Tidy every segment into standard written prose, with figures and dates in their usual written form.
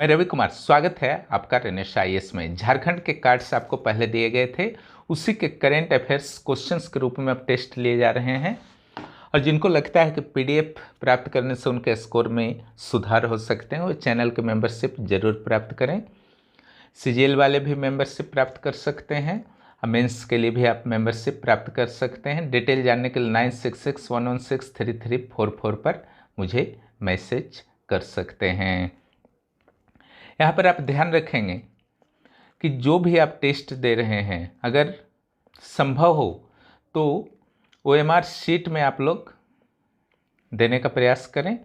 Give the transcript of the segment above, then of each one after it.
मैं रवि कुमार, स्वागत है आपका रनेश आईएएस में। झारखंड के कार्ड्स आपको पहले दिए गए थे, उसी के करेंट अफेयर्स क्वेश्चंस के रूप में अब टेस्ट लिए जा रहे हैं। और जिनको लगता है कि पीडीएफ प्राप्त करने से उनके स्कोर में सुधार हो सकते हैं, वो चैनल के मेंबरशिप जरूर प्राप्त करें। सीजीएल वाले भी मेंबरशिप प्राप्त कर सकते हैं, मेंस के लिए भी आप मेंबरशिप प्राप्त कर सकते हैं। डिटेल जानने के लिए 9661163344 पर मुझे मैसेज कर सकते हैं। यहाँ पर आप ध्यान रखेंगे कि जो भी आप टेस्ट दे रहे हैं, अगर संभव हो तो ओएमआर शीट में आप लोग देने का प्रयास करें। तो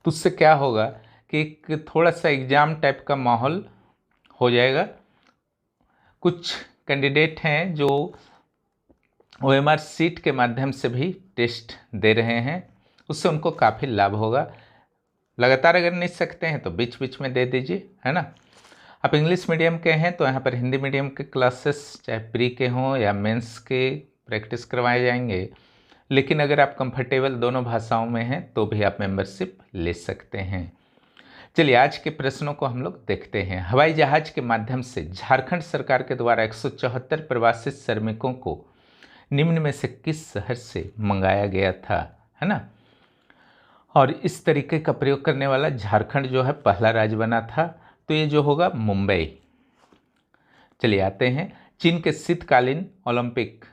उससे क्या होगा कि एक थोड़ा सा एग्ज़ाम टाइप का माहौल हो जाएगा। कुछ कैंडिडेट हैं जो ओएमआर शीट के माध्यम से भी टेस्ट दे रहे हैं, उससे उनको काफ़ी लाभ होगा। लगातार अगर नहीं सकते हैं तो बीच बीच में दे दीजिए, है ना। आप इंग्लिश मीडियम के हैं तो यहाँ पर हिंदी मीडियम के क्लासेस चाहे प्री के हों या मेंस के प्रैक्टिस करवाए जाएंगे। लेकिन अगर आप कंफर्टेबल दोनों भाषाओं में हैं तो भी आप मेंबरशिप ले सकते हैं। चलिए आज के प्रश्नों को हम लोग देखते हैं। हवाई जहाज के माध्यम से झारखंड सरकार के द्वारा 174 प्रवासी श्रमिकों को निम्न में से किस शहर से मंगाया गया था, है ना। और इस तरीके का प्रयोग करने वाला झारखंड जो है पहला राज्य बना था, तो ये जो होगा मुंबई। चलिए आते हैं, चीन के शीतकालीन ओलंपिक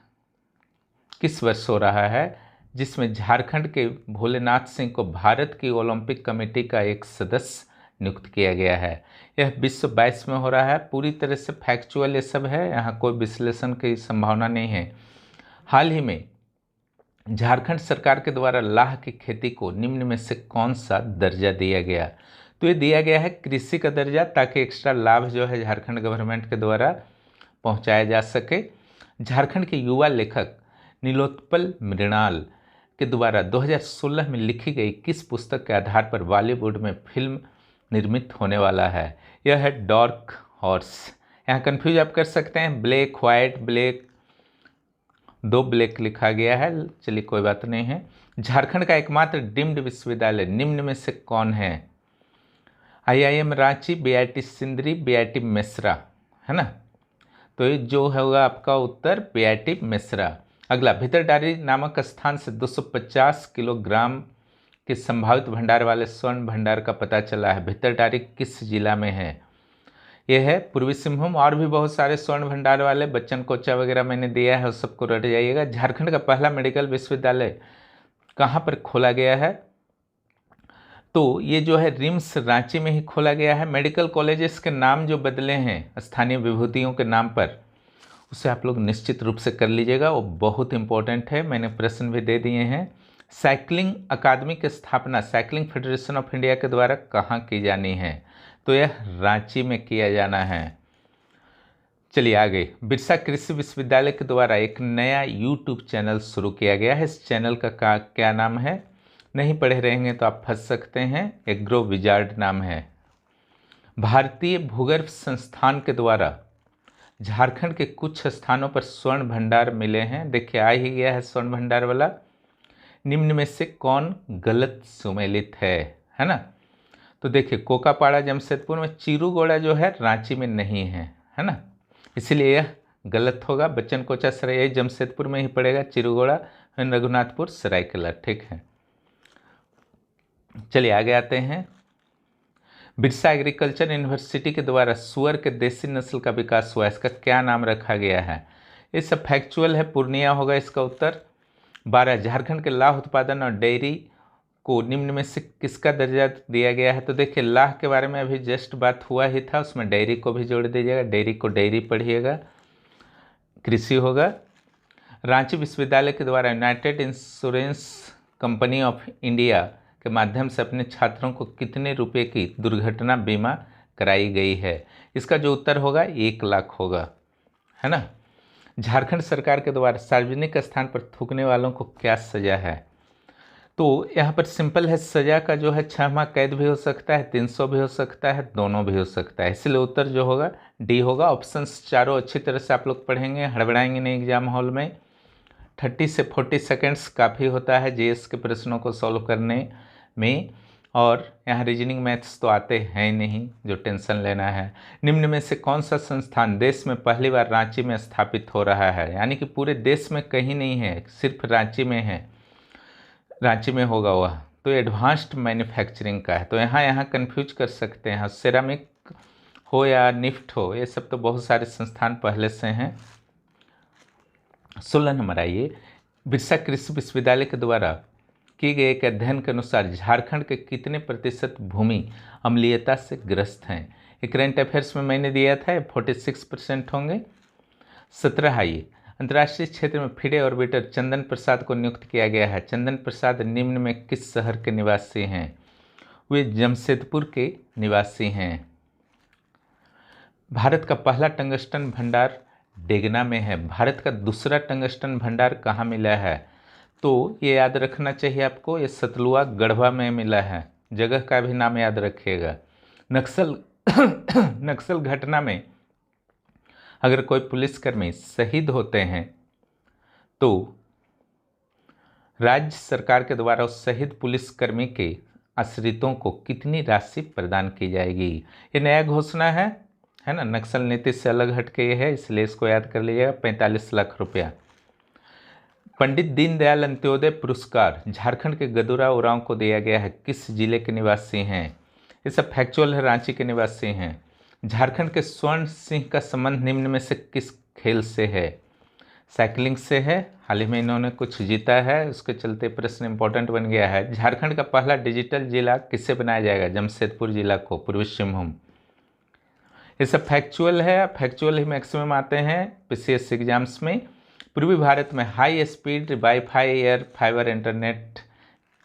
किस वर्ष हो रहा है, जिसमें झारखंड के भोलेनाथ सिंह को भारत की ओलंपिक कमेटी का एक सदस्य नियुक्त किया गया है। यह 2022 में हो रहा है। पूरी तरह से फैक्चुअल ये सब है, यहाँ कोई विश्लेषण की संभावना नहीं है। हाल ही में झारखंड सरकार के द्वारा लाह की खेती को निम्न में से कौन सा दर्जा दिया गया, तो ये दिया गया है कृषि का दर्जा, ताकि एक्स्ट्रा लाभ जो है झारखंड गवर्नमेंट के द्वारा पहुंचाया जा सके। झारखंड के युवा लेखक नीलोत्पल मृणाल के द्वारा 2016 में लिखी गई किस पुस्तक के आधार पर बॉलीवुड में फिल्म निर्मित होने वाला है, यह है डार्क हॉर्स। यहाँ कन्फ्यूज आप कर सकते हैं, ब्लैक व्हाइट ब्लैक, दो ब्लैक लिखा गया है, चलिए कोई बात नहीं है। झारखंड का एकमात्र डीम्ड विश्वविद्यालय निम्न में से कौन है, IIM Ranchi, BIT Sindri, BIT Mesra, है ना। तो ये जो होगा आपका उत्तर बीआईटी मेसरा। अगला, भीतरडारी नामक स्थान से 250 किलोग्राम के संभावित भंडार वाले स्वर्ण भंडार का पता चला है। भीतरडारी किस जिला में है, यह है पूर्वी सिंहभूम। और भी बहुत सारे स्वर्ण भंडार वाले बच्चन कोचा वगैरह मैंने दिया है, उस सबको रट जाइएगा। झारखंड का पहला मेडिकल विश्वविद्यालय कहाँ पर खोला गया है, तो ये जो है रिम्स रांची में ही खोला गया है। मेडिकल कॉलेजेस के नाम जो बदले हैं स्थानीय विभूतियों के नाम पर, उसे आप लोग निश्चित रूप से कर लीजिएगा, वो बहुत इंपॉर्टेंट है, मैंने प्रश्न भी दे दिए हैं। साइकिलिंग अकादमी की स्थापना साइकिलिंग फेडरेशन ऑफ इंडिया के द्वारा कहाँ की जानी है, तो यह रांची में किया जाना है। चलिए आगे, बिरसा कृषि विश्वविद्यालय के द्वारा एक नया यूट्यूब चैनल शुरू किया गया है। इस चैनल का क्या नाम है, नहीं पढ़े रहेंगे तो आप फंस सकते हैं। एग्रो विजार्ड नाम है। भारतीय भूगर्भ संस्थान के द्वारा झारखंड के कुछ स्थानों पर स्वर्ण भंडार मिले हैं। देखिए आ ही गया है स्वर्ण भंडार वाला। निम्न में से कौन गलत सुमेलित है ना। तो देखिए कोकापाड़ा जमशेदपुर में, चिरूगोड़ा जो है रांची में नहीं है ना, इसलिए यह गलत होगा। बच्चन कोचा सराय जमशेदपुर में ही पड़ेगा, चिरूगोड़ा रघुनाथपुर सरायकेला, ठीक है। चलिए आगे आते हैं। बिरसा एग्रीकल्चर यूनिवर्सिटी के द्वारा सुअर के देसी नस्ल का विकास हुआ, इसका क्या नाम रखा गया है, ये सब फैक्चुअल है, पूर्णिया होगा इसका उत्तर। 12, झारखंड के लाह उत्पादन और डेयरी को निम्न में से किसका दर्जा दिया गया है, तो देखिए लाह के बारे में अभी जस्ट बात हुआ ही था, उसमें डेयरी को भी जोड़ दीजिएगा, डेयरी को डेयरी पढ़िएगा, कृषि होगा। रांची विश्वविद्यालय के द्वारा United insurance company of India के माध्यम से अपने छात्रों को कितने रुपए की दुर्घटना बीमा कराई गई है, इसका जो उत्तर होगा 1 लाख होगा, है ना। झारखंड सरकार के द्वारा सार्वजनिक स्थान पर थूकने वालों को क्या सजा है, तो यहाँ पर सिंपल है, सजा का जो है 6 माह कैद भी हो सकता है, 300 भी हो सकता है, दोनों भी हो सकता है, इसलिए उत्तर जो होगा डी होगा। ऑप्शंस चारों अच्छी तरह से आप लोग पढ़ेंगे, हड़बड़ाएंगे नहीं एग्जाम हॉल में। 30 से 40 सेकेंड्स काफ़ी होता है जीएस के प्रश्नों को सॉल्व करने में। और यहाँ रीजनिंग मैथ्स तो आते हैं ही नहीं, जो टेंशन लेना है। निम्न में से कौन सा संस्थान देश में पहली बार रांची में स्थापित हो रहा है, यानी कि पूरे देश में कहीं नहीं है, सिर्फ रांची में है, रांची में होगा वह। तो एडवांस्ड मैन्युफैक्चरिंग का है। तो यहाँ कन्फ्यूज कर सकते हैं, सिरामिक हो या निफ्ट हो, ये सब तो बहुत सारे संस्थान पहले से हैं। 16 नंबर आइए, बिरसा कृषि विश्वविद्यालय के द्वारा किए गए एक अध्ययन के अनुसार झारखंड के कितने प्रतिशत भूमि अम्लीयता से ग्रस्त हैं। ये करंट अफेयर्स में मैंने दिया था, 46% होंगे। 17 आइए, अंतर्राष्ट्रीय क्षेत्र में फिडे ऑर्बिटर चंदन प्रसाद को नियुक्त किया गया है। चंदन प्रसाद निम्न में किस शहर के निवासी हैं? वे जमशेदपुर के निवासी हैं। भारत का पहला टंगस्टन भंडार डेगना में है। भारत का दूसरा टंगस्टन भंडार कहाँ मिला है? तो ये याद रखना चाहिए आपको, ये सतलुआ गढ़वा में मिला है। जगह का भी नाम याद रखिएगा। नक्सल घटना में अगर कोई पुलिसकर्मी शहीद होते हैं तो राज्य सरकार के द्वारा उस शहीद पुलिसकर्मी के आश्रितों को कितनी राशि प्रदान की जाएगी? ये नया घोषणा है ना, नक्सल नीति से अलग हटके ये है, इसलिए इसको याद कर लीजिएगा। 45 लाख रुपया। पंडित दीनदयाल अंत्योदय पुरस्कार झारखंड के गदुरा उरांव को दिया गया है। किस जिले के निवासी हैं? ये सब फैक्चुअल है, रांची के निवासी हैं। झारखंड के स्वर्ण सिंह का संबंध निम्न में से किस खेल से है? साइकिलिंग से है। हाल ही में इन्होंने कुछ जीता है, उसके चलते प्रश्न इंपॉर्टेंट बन गया है। झारखंड का पहला डिजिटल जिला किससे बनाया जाएगा? जमशेदपुर जिला को, पूर्वी सिंहभूम। ये सब फैक्चुअल है, फैक्चुअल ही मैक्सिमम आते हैं पीसीएस एग्जाम्स में। पूर्वी भारत में high speed wifi air fibre internet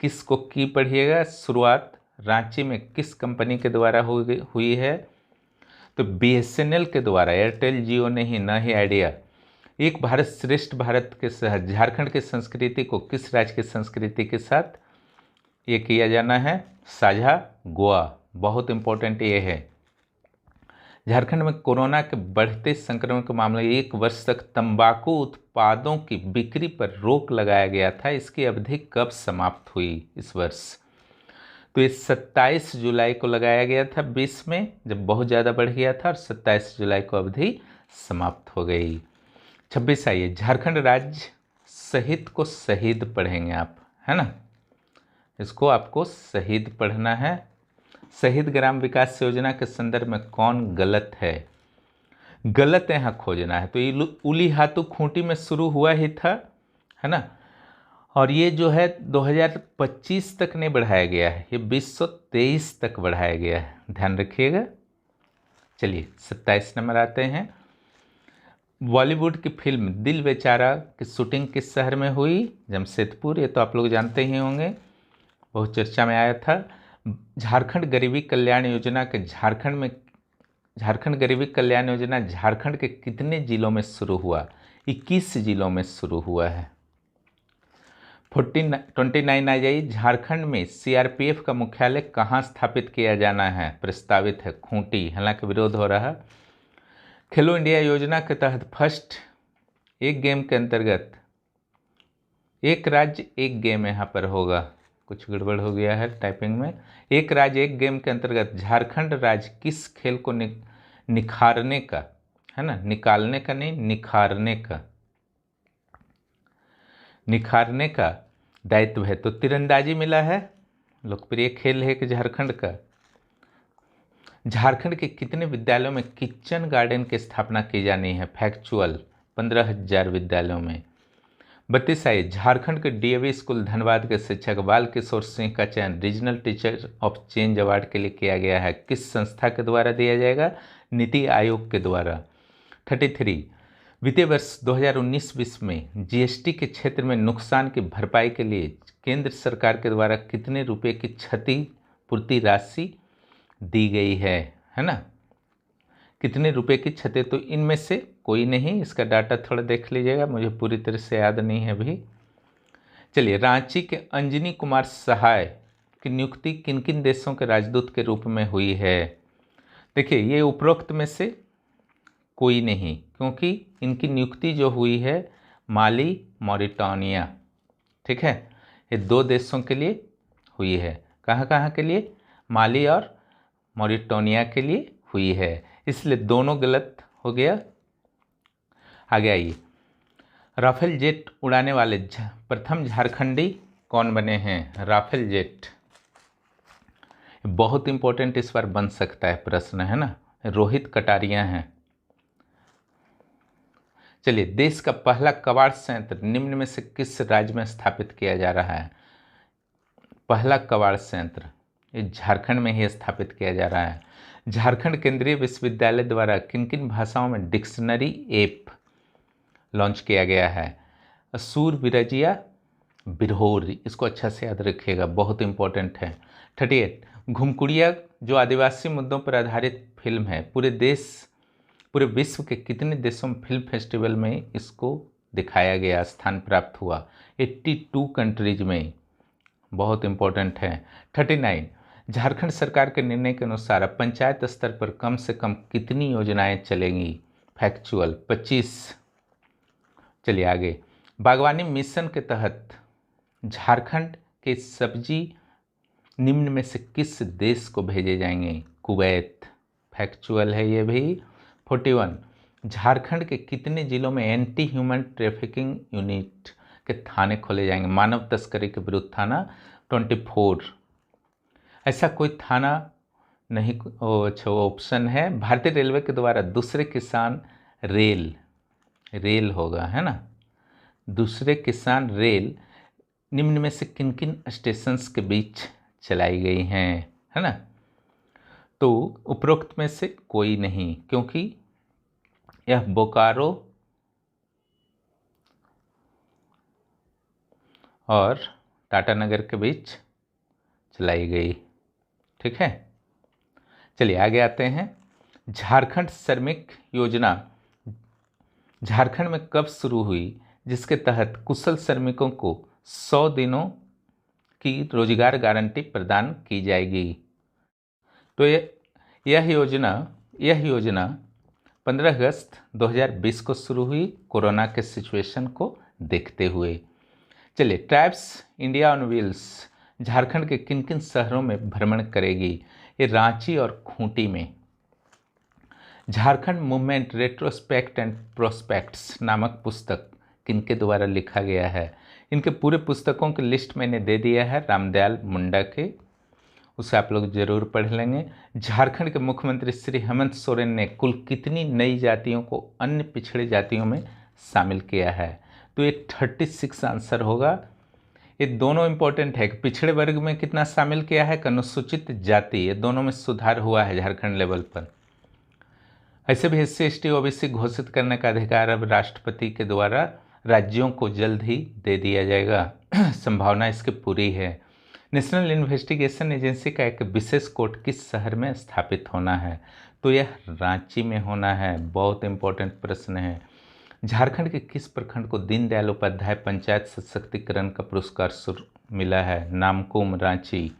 किसको की पढ़िएगा? शुरुआत रांची में किस कंपनी के द्वारा हुई है? तो बीएसएनएल के द्वारा, एयरटेल जियो नहीं, न ही आइडिया। एक भारत श्रेष्ठ भारत के साथ झारखंड की संस्कृति को किस राज्य की संस्कृति के साथ ये किया जाना है? साझा, गोवा। बहुत इंपॉर्टेंट ये है। झारखंड में कोरोना के बढ़ते संक्रमण के मामले 1 वर्ष तक तंबाकू उत्पादों की बिक्री पर रोक लगाया गया था। इसकी अवधि कब समाप्त हुई इस वर्ष? तो ये 27 जुलाई को लगाया गया था 20 में, जब बहुत ज़्यादा बढ़ गया था, और 27 जुलाई को अवधि समाप्त हो गई। 26 आइए, झारखंड राज्य शहीद को शहीद पढ़ेंगे आप, है ना, इसको आपको शहीद पढ़ना है। शहीद ग्राम विकास योजना के संदर्भ में कौन गलत है? गलत यहाँ खोजना है। तो ये उलीहातू खूंटी में शुरू हुआ ही था, है ना, और ये जो है 2025 तक नहीं बढ़ाया गया है, ये 2023 तक बढ़ाया गया है, ध्यान रखिएगा। चलिए 27 नंबर आते हैं। बॉलीवुड की फिल्म दिल बेचारा की शूटिंग किस शहर में हुई? जमशेदपुर। ये तो आप लोग जानते ही होंगे, बहुत चर्चा में आया था। झारखंड गरीबी कल्याण योजना के झारखंड गरीबी कल्याण योजना झारखंड के कितने जिलों में शुरू हुआ? 21 जिलों में शुरू हुआ है। 29 आ जाइए, झारखंड में सीआरपीएफ का मुख्यालय कहाँ स्थापित किया जाना है? प्रस्तावित है खूंटी, हालांकि विरोध हो रहा। खेलो इंडिया योजना के तहत फर्स्ट एक गेम के अंतर्गत, एक राज्य एक गेम यहाँ पर होगा, कुछ गड़बड़ हो गया है टाइपिंग में। एक राज्य एक गेम के अंतर्गत झारखंड राज्य किस खेल को निखारने का, है ना, निकालने का नहीं, निखारने का दायित्व है? तो तीरंदाजी मिला है, लोकप्रिय खेल है कि झारखंड का। झारखंड के कितने विद्यालयों में किचन गार्डन की स्थापना की जानी है? फैक्चुअल, 15,000 विद्यालयों में। 32 आइए, झारखंड के डीएवी स्कूल धनबाद के शिक्षक बाल किशोर सिंह का चयन regional teacher of change award के लिए किया गया है। किस संस्था के द्वारा दिया जाएगा? नीति आयोग के द्वारा। 33, वित्तीय वर्ष 2019-20 में जीएसटी के क्षेत्र में नुकसान की भरपाई के लिए केंद्र सरकार के द्वारा कितने रुपए की क्षतिपूर्ति राशि दी गई है ना, कितने रुपए की क्षति? तो इनमें से कोई नहीं, इसका डाटा थोड़ा देख लीजिएगा, मुझे पूरी तरह से याद नहीं है अभी। चलिए, रांची के अंजनी कुमार सहाय की नियुक्ति किन किन देशों के राजदूत के रूप में हुई है? देखिए, ये उपरोक्त में से कोई नहीं, क्योंकि इनकी नियुक्ति जो हुई है माली, मॉरिटानिया, ठीक है, ये 2 देशों के लिए हुई है। कहाँ कहाँ के लिए? माली और मॉरिटानिया के लिए हुई है, इसलिए दोनों गलत हो गया। आगे आइए, राफेल जेट उड़ाने वाले प्रथम झारखंडी कौन बने हैं? राफेल जेट बहुत इंपॉर्टेंट इस बार बन सकता है प्रश्न, है ना। रोहित कटारिया हैं। चलिए, देश का पहला कबाड़ संयंत्र निम्न में से किस राज्य में स्थापित किया जा रहा है? पहला कबाड़ संयंत्र ये झारखंड में ही स्थापित किया जा रहा है। झारखंड केंद्रीय विश्वविद्यालय द्वारा किन किन भाषाओं में डिक्शनरी ऐप लॉन्च किया गया है? सूर बिरजिया बिरहोर, इसको अच्छा से याद रखिएगा, बहुत इंपॉर्टेंट है। 38, घुमकुड़िया जो आदिवासी मुद्दों पर आधारित फिल्म है, पूरे विश्व के कितने देशों में फिल्म फेस्टिवल में इसको दिखाया गया, स्थान प्राप्त हुआ? 82 कंट्रीज में, बहुत इंपॉर्टेंट है। 39, झारखंड सरकार के निर्णय के अनुसार अब पंचायत स्तर पर कम से कम कितनी योजनाएं चलेंगी? फैक्चुअल 25। चलिए आगे, बागवानी मिशन के तहत झारखंड के सब्जी निम्न में से किस देश को भेजे जाएंगे? कुवैत, फैक्चुअल है ये भी। 41, झारखंड के कितने जिलों में एंटी ह्यूमन ट्रैफिकिंग यूनिट के थाने खोले जाएंगे? मानव तस्करी के विरुद्ध थाना 24। ऐसा कोई थाना नहीं, अच्छा ऑप्शन है भारतीय रेलवे के द्वारा दूसरे किसान रेल होगा, है ना। दूसरे किसान रेल निम्न में से किन किन स्टेशंस के बीच चलाई गई हैं, है ना। तो उपरोक्त में से कोई नहीं, क्योंकि यह बोकारो और टाटानगर के बीच चलाई गई, ठीक है। चलिए आगे आते हैं, झारखंड श्रमिक योजना झारखंड में कब शुरू हुई, जिसके तहत कुशल श्रमिकों को 100 दिनों की रोजगार गारंटी प्रदान की जाएगी? तो यह योजना 15 अगस्त 2020 को शुरू हुई, कोरोना के सिचुएशन को देखते हुए। चलिए, tribes India on wheels Jharkhand के किन किन शहरों में भ्रमण करेगी? ये रांची और खूंटी में। Jharkhand movement retrospect and prospects नामक पुस्तक किनके द्वारा लिखा गया है? इनके पूरे पुस्तकों की लिस्ट मैंने दे दिया है रामदयाल मुंडा के, उसे आप लोग जरूर पढ़ लेंगे। झारखंड के मुख्यमंत्री श्री हेमंत सोरेन ने कुल कितनी नई जातियों को अन्य पिछड़े जातियों में शामिल किया है? तो ये 36 आंसर होगा। ये दोनों इंपॉर्टेंट है कि पिछड़े वर्ग में कितना शामिल किया है, अनुसूचित जाति, ये दोनों में सुधार हुआ है झारखंड लेवल पर। ऐसे भी SC ST OBC घोषित करने का अधिकार अब राष्ट्रपति के द्वारा राज्यों को जल्द ही दे दिया जाएगा, संभावना इसकी पूरी है। नेशनल इन्वेस्टिगेशन एजेंसी का एक विशेष कोर्ट किस शहर में स्थापित होना है? तो यह रांची में होना है, बहुत इंपॉर्टेंट प्रश्न है। झारखंड के किस प्रखंड को दीनदयाल उपाध्याय पंचायत सशक्तिकरण का पुरस्कार मिला है? नामकुम, रांची।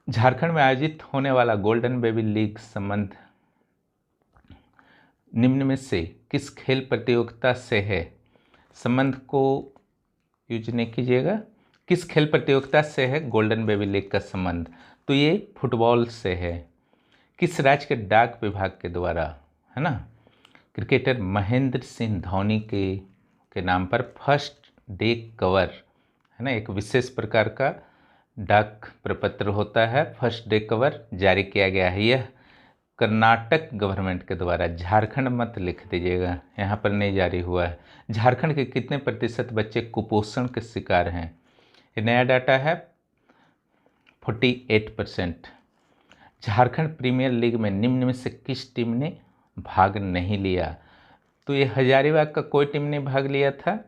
झारखंड में आयोजित होने वाला गोल्डन बेबी लीग संबंध निम्न में से किस खेल प्रतियोगिता से है? संबंध को यूज नहीं कीजिएगा। किस खेल प्रतियोगिता से है गोल्डन बेबी लीग का संबंध? तो ये फुटबॉल से है। किस राज्य के डाक विभाग के द्वारा, है ना, क्रिकेटर महेंद्र सिंह धोनी के नाम पर फर्स्ट डे कवर, है ना, एक विशेष प्रकार का डाक प्रपत्र होता है, फर्स्ट डे कवर जारी किया गया है? यह कर्नाटक गवर्नमेंट के द्वारा, झारखंड मत लिख दीजिएगा, यहाँ पर नहीं जारी हुआ है। झारखंड के कितने प्रतिशत बच्चे कुपोषण के शिकार हैं? ये नया डाटा है, 48%। झारखंड प्रीमियर लीग में निम्न में से किस टीम ने भाग नहीं लिया? तो ये हजारीबाग का कोई टीम ने भाग लिया था,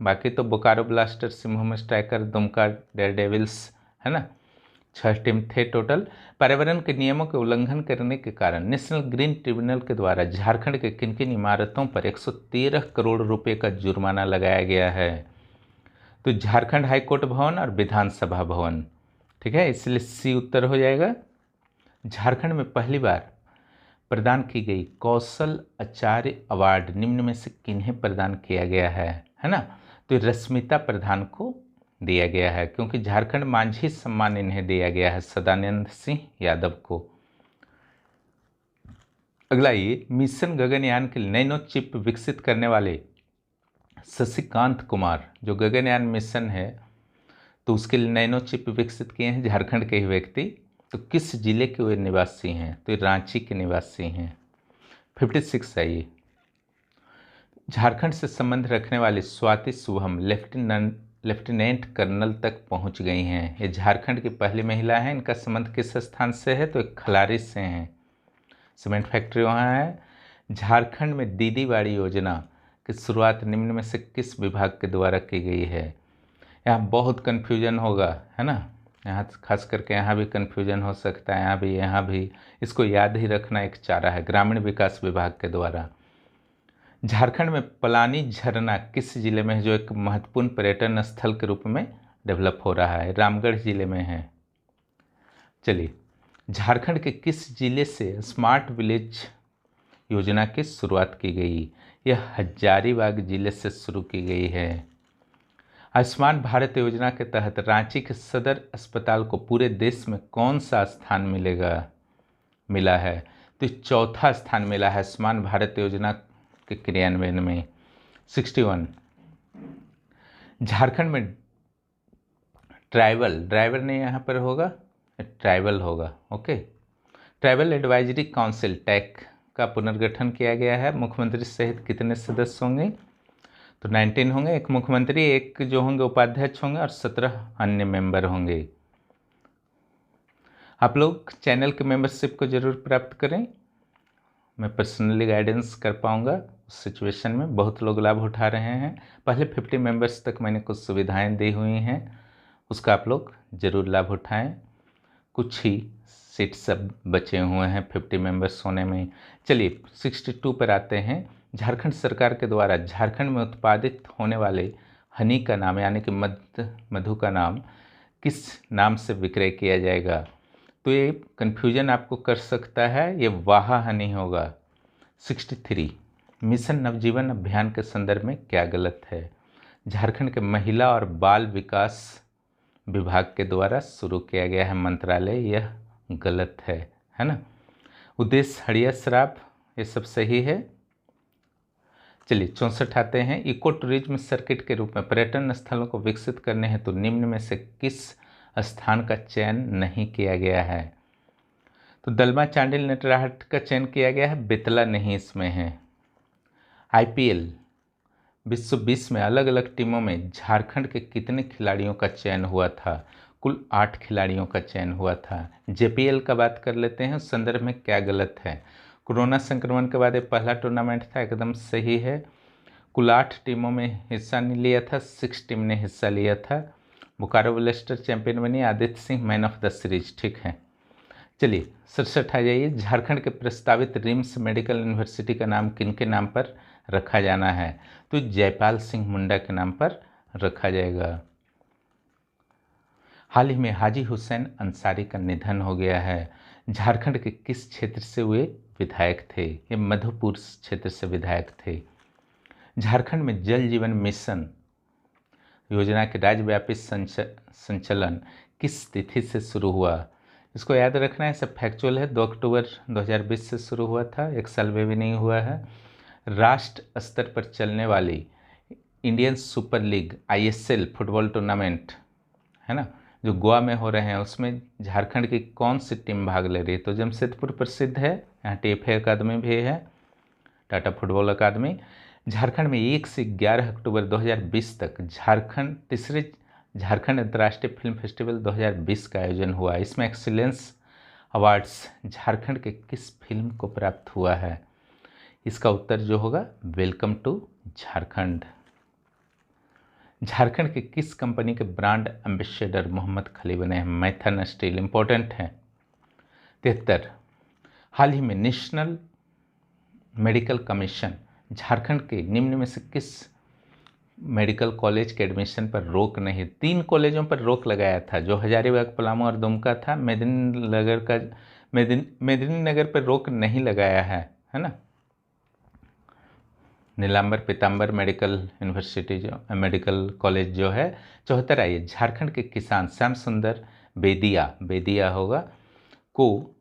बाकी तो Bokaro blaster, Singhbhum striker, Dumka Daredevils, है ना, 6 टीम थे टोटल। पर्यावरण के नियमों के उल्लंघन करने के कारण नेशनल ग्रीन ट्रिब्यूनल के द्वारा झारखंड के किन किन इमारतों पर 113 करोड़ रुपए का जुर्माना लगाया गया है? तो झारखंड हाईकोर्ट भवन और विधानसभा भवन, ठीक है, इसलिए सी उत्तर हो जाएगा। झारखंड में पहली बार प्रदान की गई कौशल आचार्य अवार्ड निम्न में से किन्हें प्रदान किया गया है ना? तो रश्मिता प्रधान को दिया गया है, क्योंकि झारखंड मांझी सम्मान इन्हें दिया गया है, सदानंद सिंह यादव को। अगला ये मिशन गगनयान के नैनो चिप विकसित करने वाले शशिकांत कुमार, जो गगनयान मिशन है तो उसके लिए नैनो चिप विकसित किए हैं झारखंड के ही व्यक्ति। तो किस जिले के वे निवासी हैं? तो ये रांची के निवासी हैं। 56 है ये। झारखंड से संबंध रखने वाली स्वाति शुभम लेफ्टिनेंट कर्नल तक पहुंच गई हैं। ये झारखंड की पहली महिला हैं। इनका संबंध किस स्थान से है? तो एक खलारी से हैं। सीमेंट फैक्ट्री वहाँ है। झारखंड में दीदी बाड़ी योजना की शुरुआत निम्न में से किस विभाग के द्वारा की गई है? यहाँ बहुत कन्फ्यूजन होगा, है ना। यहाँ खास करके यहाँ भी कन्फ्यूजन हो सकता है, यहाँ भी। इसको याद ही रखना एक चारा है, ग्रामीण विकास विभाग के द्वारा। झारखंड में पलानी झरना किस जिले में है, जो एक महत्वपूर्ण पर्यटन स्थल के रूप में डेवलप हो रहा है? रामगढ़ जिले में है। चलिए, झारखंड के किस जिले से स्मार्ट विलेज योजना की शुरुआत की गई? यह हजारीबाग जिले से शुरू की गई है। आयुष्मान भारत योजना के तहत रांची के सदर अस्पताल को पूरे देश में कौन सा स्थान मिला है? तो चौथा स्थान मिला है आयुष्मान भारत योजना के क्रियान्वयन में। 61। झारखंड में ड्राइवर नहीं यहाँ पर होगा, ट्राइबल होगा। ओके। ट्राइबल एडवाइजरी काउंसिल टैक का पुनर्गठन किया गया है। मुख्यमंत्री सहित कितने सदस्य होंगे? तो 19 होंगे। एक मुख्यमंत्री, एक जो होंगे उपाध्यक्ष होंगे और 17 अन्य मेंबर होंगे। आप लोग चैनल के मेंबरशिप को जरूर प्राप्त करें। मैं पर्सनली गाइडेंस कर पाऊंगा उस सिचुएशन में। बहुत लोग लाभ उठा रहे हैं। पहले 50 मेंबर्स तक मैंने कुछ सुविधाएं दी हुई हैं, उसका आप लोग ज़रूर लाभ उठाएं। कुछ ही सीट सब बचे हुए हैं 50 मेंबर्स होने में। चलिए 62 पर आते हैं। झारखंड सरकार के द्वारा झारखंड में उत्पादित होने वाले हनी का नाम, यानी कि मधु का नाम, किस नाम से विक्रय किया जाएगा? तो ये कन्फ्यूजन आपको कर सकता है, ये वाहा हनी होगा। 63। मिशन नवजीवन अभियान के संदर्भ में क्या गलत है? झारखंड के महिला और बाल विकास विभाग के द्वारा शुरू किया गया है मंत्रालय, यह गलत है ना। उद्देश्य हड़िया शराब, ये सब सही है। चलिए 64 आते हैं। इको टूरिज्म सर्किट के रूप में पर्यटन स्थलों को विकसित करने हेतु तो निम्न में से किस स्थान का चयन नहीं किया गया है? तो दलमा चांडिल नटराहट का चयन किया गया है, बेतला नहीं इसमें है। IPL 2020 में अलग अलग टीमों में झारखंड के कितने खिलाड़ियों का चयन हुआ था? कुल 8 खिलाड़ियों का चयन हुआ था। JPL का बात कर लेते हैं, उस संदर्भ में क्या गलत है? कोरोना संक्रमण के बाद ये पहला टूर्नामेंट था, एकदम सही है। कुल 8 टीमों में हिस्सा नहीं लिया था, 6 टीम ने हिस्सा लिया था। बोकारो ब्लास्टर चैंपियन बनी, Aditya Singh man of the series, ठीक है। चलिए 67 आ जाइए। झारखंड के प्रस्तावित रिम्स मेडिकल यूनिवर्सिटी का नाम किनके नाम पर रखा जाना है? तो जयपाल सिंह मुंडा के नाम पर रखा जाएगा। हाल ही में हाजी हुसैन अंसारी का निधन हो गया है। झारखंड के किस क्षेत्र से वे विधायक थे? ये मधुपुर क्षेत्र से विधायक थे। झारखंड में जल जीवन मिशन योजना के राज्यव्यापी संचालन किस तिथि से शुरू हुआ? इसको याद रखना है, सब फैक्चुअल है। 2 अक्टूबर 2020 से शुरू हुआ था, एक साल में भी नहीं हुआ है। राष्ट्र स्तर पर चलने वाली Indian super league ISL football tournament, है ना, जो गोवा में हो रहे हैं, उसमें झारखंड की कौन सी टीम भाग ले रही है? तो जमशेदपुर प्रसिद्ध है, यहाँ TFA अकादमी भी है, टाटा फुटबॉल अकादमी। झारखंड में 1 से 11 अक्टूबर 2020 तक तीसरे झारखंड अंतर्राष्ट्रीय फिल्म फेस्टिवल 2020 का आयोजन हुआ। इसमें एक्सीलेंस अवार्ड्स झारखंड के किस फिल्म को प्राप्त हुआ है? इसका उत्तर जो होगा वेलकम टू झारखंड। झारखंड के किस कंपनी के ब्रांड एम्बेसडर मोहम्मद खली बने हैं? मैथन स्टील, इंपॉर्टेंट है। 73। हाल ही में नेशनल मेडिकल कमीशन झारखंड के निम्न में से किस मेडिकल कॉलेज के एडमिशन पर रोक नहीं? 3 कॉलेजों पर रोक लगाया था, जो हजारीबाग, पलामू और दुमका था। मेदिनीनगर पर रोक नहीं लगाया है ना। नीलांबर पीताम्बर मेडिकल यूनिवर्सिटी जो मेडिकल कॉलेज जो है। 74 आइए, झारखंड के किसान श्याम सुंदर बेदिया होगा को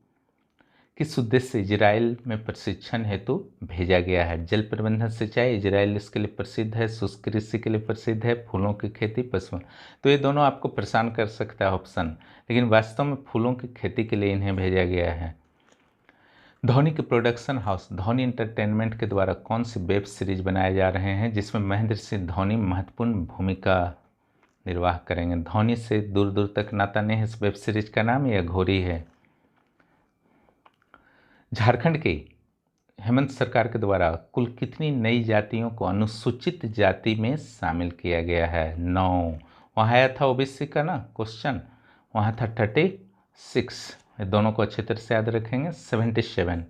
किस उद्देश्य से इजराइल में प्रशिक्षण हेतु भेजा गया है? जल प्रबंधन सिंचाई, इजराइल इसके लिए प्रसिद्ध है, शुष्क कृषि के लिए प्रसिद्ध है, फूलों की खेती, पशु। तो ये दोनों आपको परेशान कर सकता है ऑप्शन, लेकिन वास्तव में फूलों की खेती के लिए इन्हें भेजा गया है। धोनी के प्रोडक्शन हाउस धोनी एंटरटेनमेंट के द्वारा कौन सी वेब सीरीज बनाए जा रहे हैं जिसमें महेंद्र सिंह धोनी महत्वपूर्ण भूमिका निर्वाह करेंगे? धोनी से दूर दूर तक नाता नहीं है इस वेब सीरीज का नाम, यह घोरी है। झारखंड के हेमंत सरकार के द्वारा कुल कितनी नई जातियों को अनुसूचित जाति में शामिल किया गया है? 9। वहाँ आया था ओबीसी का ना क्वेश्चन, वहाँ था 36। ये दोनों को अच्छे तरह से याद रखेंगे। 77।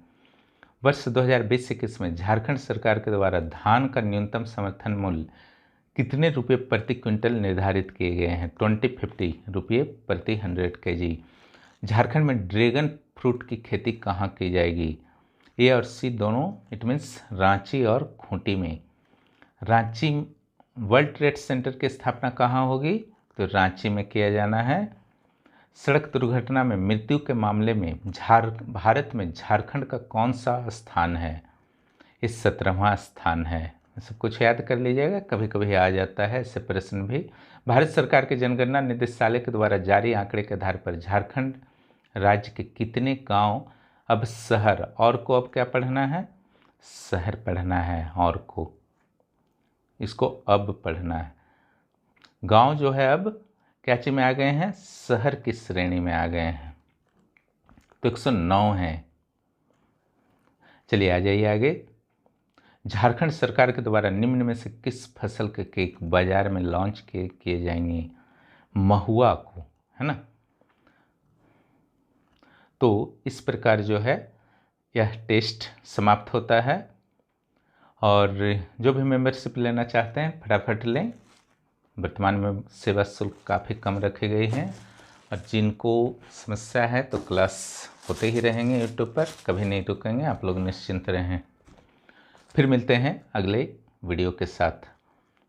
वर्ष 2020-21 में झारखंड सरकार के द्वारा धान का न्यूनतम समर्थन मूल्य कितने रुपये प्रति क्विंटल निर्धारित किए गए हैं? 2050 रुपये प्रति 100 kg। झारखंड में ड्रैगन फ्रूट की खेती कहाँ की जाएगी? ए और सी दोनों, इट मीन्स रांची और खूंटी में। रांची वर्ल्ड ट्रेड सेंटर की स्थापना कहाँ होगी? तो रांची में किया जाना है। सड़क दुर्घटना में मृत्यु के मामले में भारत में झारखंड का कौन सा स्थान है? इस 17वां स्थान है। सब कुछ याद कर लीजिएगा, कभी कभी आ जाता है ऐसे प्रश्न भी। भारत सरकार के जनगणना निदेशालय के द्वारा जारी आंकड़े के आधार पर झारखंड राज्य के कितने गांव अब शहर, और को अब क्या पढ़ना है? शहर पढ़ना है, और को इसको अब पढ़ना है। गांव जो है अब क्या चीज में आ गए हैं? शहर की श्रेणी में आ गए हैं। तो 109 है। चलिए आ जाइए आगे। झारखंड सरकार के द्वारा निम्न में से किस फसल के केक बाजार में लॉन्च किए जाएंगे? महुआ को, है ना। तो इस प्रकार जो है यह टेस्ट समाप्त होता है, और जो भी मेंबरशिप लेना चाहते हैं फटाफट लें। वर्तमान में सेवा शुल्क काफ़ी कम रखे गए हैं, और जिनको समस्या है तो क्लास होते ही रहेंगे यूट्यूब पर, कभी नहीं रुकेंगे, आप लोग निश्चिंत रहें। फिर मिलते हैं अगले वीडियो के साथ।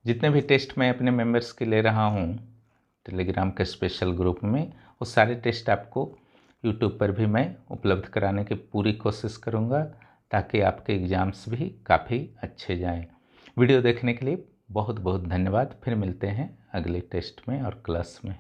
जितने भी टेस्ट मैं अपने मेंबर्स के ले रहा हूँ टेलीग्राम के स्पेशल ग्रुप में, वो सारे टेस्ट आपको यूट्यूब पर भी मैं उपलब्ध कराने की पूरी कोशिश करूँगा, ताकि आपके एग्ज़ाम्स भी काफ़ी अच्छे जाएं। वीडियो देखने के लिए बहुत बहुत धन्यवाद। फिर मिलते हैं अगले टेस्ट में और क्लास में।